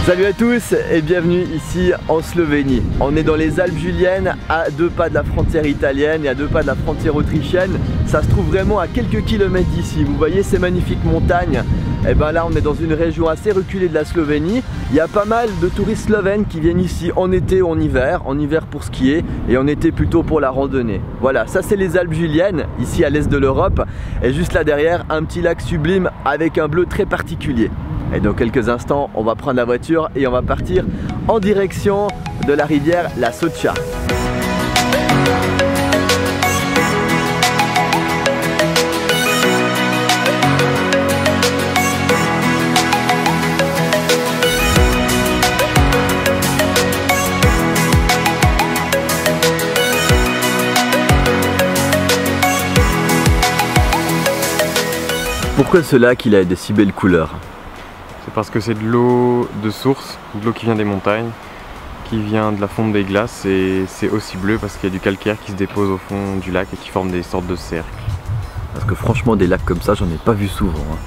Salut à tous et bienvenue ici en Slovénie. On est dans les Alpes juliennes, à 2 pas de la frontière italienne et à 2 pas de la frontière autrichienne. Ça se trouve vraiment à quelques kilomètres d'ici. Vous voyez ces magnifiques montagnes? Et ben là on est dans une région assez reculée de la Slovénie. Il y a pas mal de touristes slovènes qui viennent ici en été ou en hiver pour skier et en été plutôt pour la randonnée. Voilà, ça c'est les Alpes juliennes, ici à l'est de l'Europe. Et juste là derrière, un petit lac sublime avec un bleu très particulier. Et dans quelques instants, on va prendre la voiture et on va partir en direction de la rivière la Soča. Pourquoi ce lac il a des si belles couleurs? C'est parce que c'est de l'eau de source, de l'eau qui vient des montagnes, qui vient de la fonte des glaces, et c'est aussi bleu parce qu'il y a du calcaire qui se dépose au fond du lac et qui forme des sortes de cercles. Parce que franchement des lacs comme ça j'en ai pas vu souvent, hein.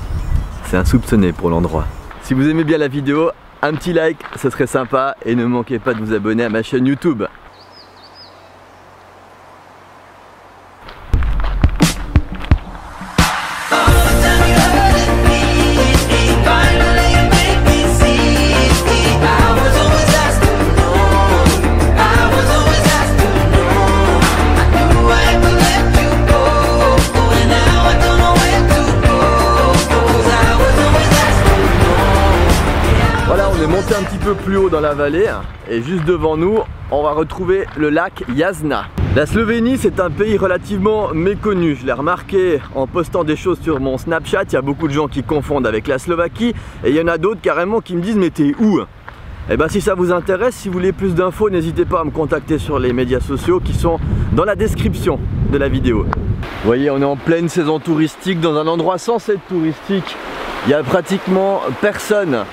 C'est insoupçonné pour l'endroit. Si vous aimez bien la vidéo, un petit like, ce serait sympa, et ne manquez pas de vous abonner à ma chaîne YouTube. Monter un petit peu plus haut dans la vallée et juste devant nous on va retrouver le lac Jasna. La Slovénie c'est un pays relativement méconnu, je l'ai remarqué en postant des choses sur mon Snapchat. Il y a beaucoup de gens qui confondent avec la Slovaquie et il y en a d'autres carrément qui me disent mais t'es où? Et ben si ça vous intéresse, si vous voulez plus d'infos, n'hésitez pas à me contacter sur les médias sociaux qui sont dans la description de la vidéo. Vous voyez, on est en pleine saison touristique dans un endroit censé être touristique. Il y a pratiquement personne.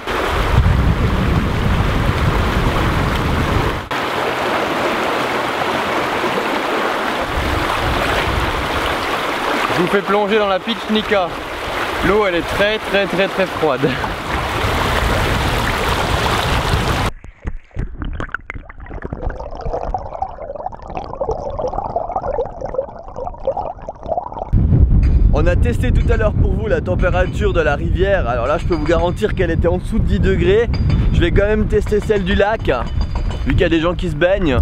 Je vous fais plonger dans la Pičnica. L'eau elle est très froide. On a testé tout à l'heure pour vous la température de la rivière. Alors là je peux vous garantir qu'elle était en dessous de 10 degrés. Je vais quand même tester celle du lac, vu qu'il y a des gens qui se baignent.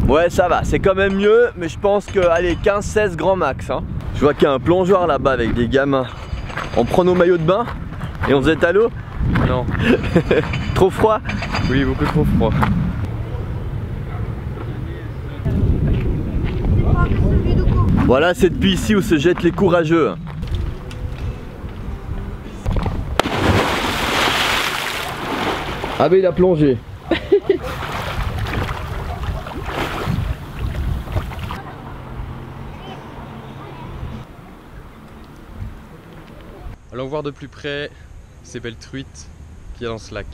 Ouais ça va, c'est quand même mieux, mais je pense que allez 15-16 grand max, hein. Je vois qu'il y a un plongeoir là-bas avec des gamins. On prend nos maillots de bain et on se jette à l'eau? Non. Trop froid? Oui, beaucoup trop froid. Voilà, c'est depuis ici où se jettent les courageux. Ah ben il a plongé. Allons voir de plus près ces belles truites qu'il y a dans ce lac.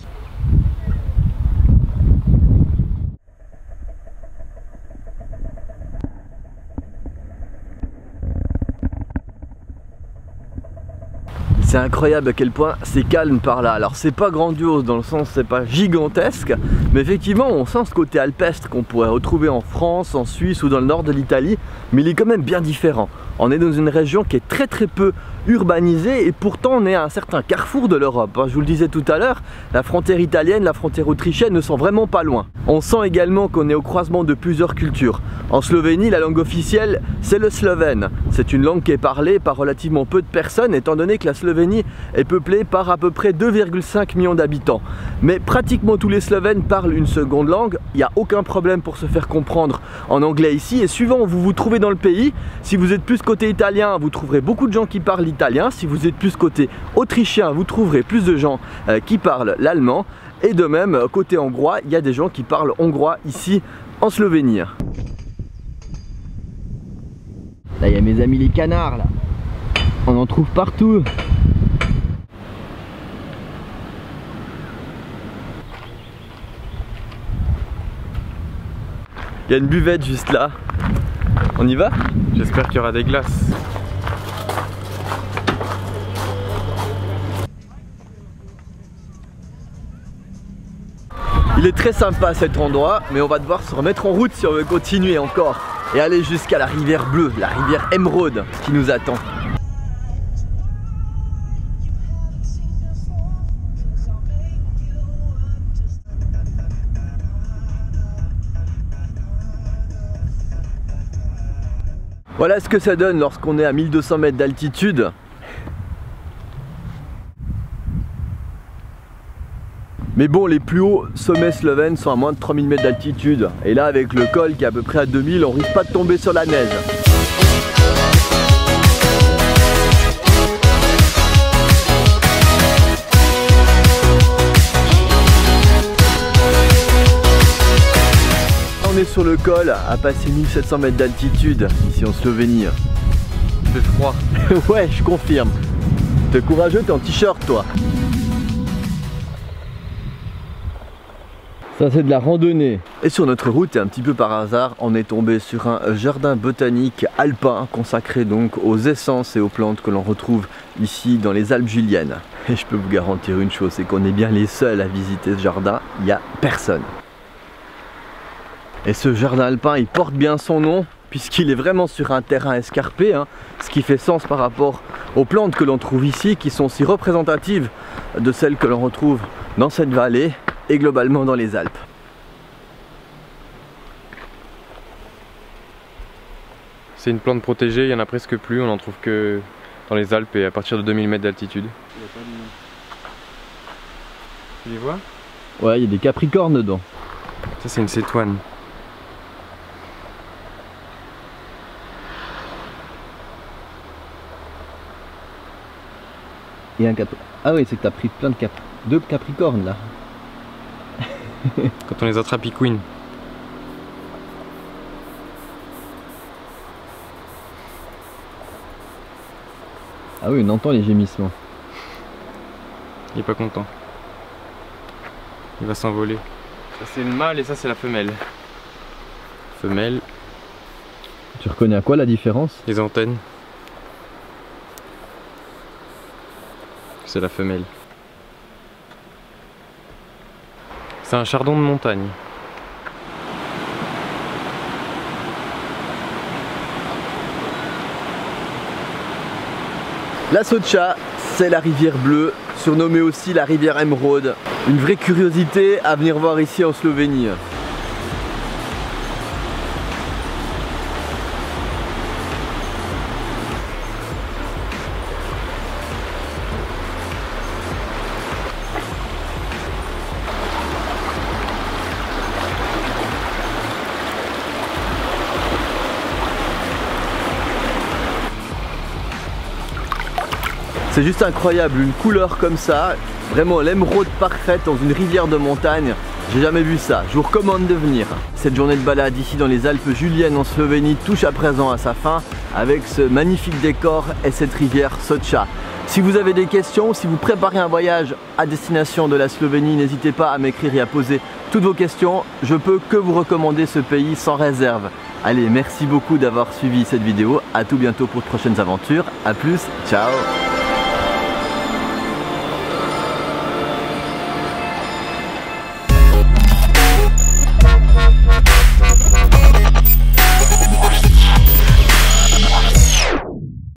C'est incroyable à quel point c'est calme par là. Alors c'est pas grandiose dans le sens c'est pas gigantesque, mais effectivement on sent ce côté alpestre qu'on pourrait retrouver en France, en Suisse ou dans le nord de l'Italie, mais il est quand même bien différent. On est dans une région qui est très peu urbanisée et pourtant on est à un certain carrefour de l'Europe. Je vous le disais tout à l'heure, la frontière italienne, la frontière autrichienne ne sont vraiment pas loin. On sent également qu'on est au croisement de plusieurs cultures. En Slovénie, la langue officielle c'est le slovène. C'est une langue qui est parlée par relativement peu de personnes étant donné que la Slovénie est peuplée par à peu près 2,5 millions d'habitants. Mais pratiquement tous les Slovènes parlent une seconde langue, il n'y a aucun problème pour se faire comprendre en anglais ici. Et suivant où vous vous trouvez dans le pays, si vous êtes plus côté italien, vous trouverez beaucoup de gens qui parlent italien. Si vous êtes plus côté autrichien, vous trouverez plus de gens qui parlent l'allemand. Et de même, côté hongrois, il y a des gens qui parlent hongrois ici en Slovénie. Là, il y a mes amis les canards, là. On en trouve partout. Il y a une buvette juste là. On y va? J'espère qu'il y aura des glaces. Il est très sympa cet endroit, mais on va devoir se remettre en route si on veut continuer encore et aller jusqu'à la rivière bleue, la rivière Émeraude qui nous attend. Voilà ce que ça donne lorsqu'on est à 1200 mètres d'altitude. Mais bon, les plus hauts sommets slovènes sont à moins de 3000 mètres d'altitude. Et là, avec le col qui est à peu près à 2000, on risque pas de tomber sur la neige. On est sur le col à passer 1700 mètres d'altitude ici en Slovénie. Il fait froid. Ouais, je confirme. T'es courageux, t'es en t-shirt toi. Ça c'est de la randonnée. Et sur notre route, et un petit peu par hasard, on est tombé sur un jardin botanique alpin consacré donc aux essences et aux plantes que l'on retrouve ici dans les Alpes juliennes. Et je peux vous garantir une chose, c'est qu'on est bien les seuls à visiter ce jardin, il n'y a personne. Et ce jardin alpin, il porte bien son nom puisqu'il est vraiment sur un terrain escarpé, hein, ce qui fait sens par rapport aux plantes que l'on trouve ici, qui sont si représentatives de celles que l'on retrouve dans cette vallée et globalement dans les Alpes. C'est une plante protégée, il n'y en a presque plus, on n'en trouve que dans les Alpes et à partir de 2000 mètres d'altitude. Tu les vois? Ouais, il y a des capricornes dedans. Ça c'est une cétoine. Et un Ah oui, c'est que t'as pris plein de deux capricornes là. Quand on les attrape, ils couinent. Ah oui, on entend les gémissements. Il est pas content. Il va s'envoler. Ça c'est le mâle et ça c'est la femelle. Femelle. Tu reconnais à quoi la différence? Les antennes. C'est la femelle. C'est un chardon de montagne. La Socha, c'est la rivière bleue, surnommée aussi la rivière Émeraude. Une vraie curiosité à venir voir ici en Slovénie. C'est juste incroyable, une couleur comme ça, vraiment l'émeraude parfaite dans une rivière de montagne, j'ai jamais vu ça, je vous recommande de venir. Cette journée de balade ici dans les Alpes juliennes en Slovénie touche à présent à sa fin avec ce magnifique décor et cette rivière Socha. Si vous avez des questions, si vous préparez un voyage à destination de la Slovénie, n'hésitez pas à m'écrire et à poser toutes vos questions, je peux que vous recommander ce pays sans réserve. Allez, merci beaucoup d'avoir suivi cette vidéo, à tout bientôt pour de prochaines aventures, à plus, ciao.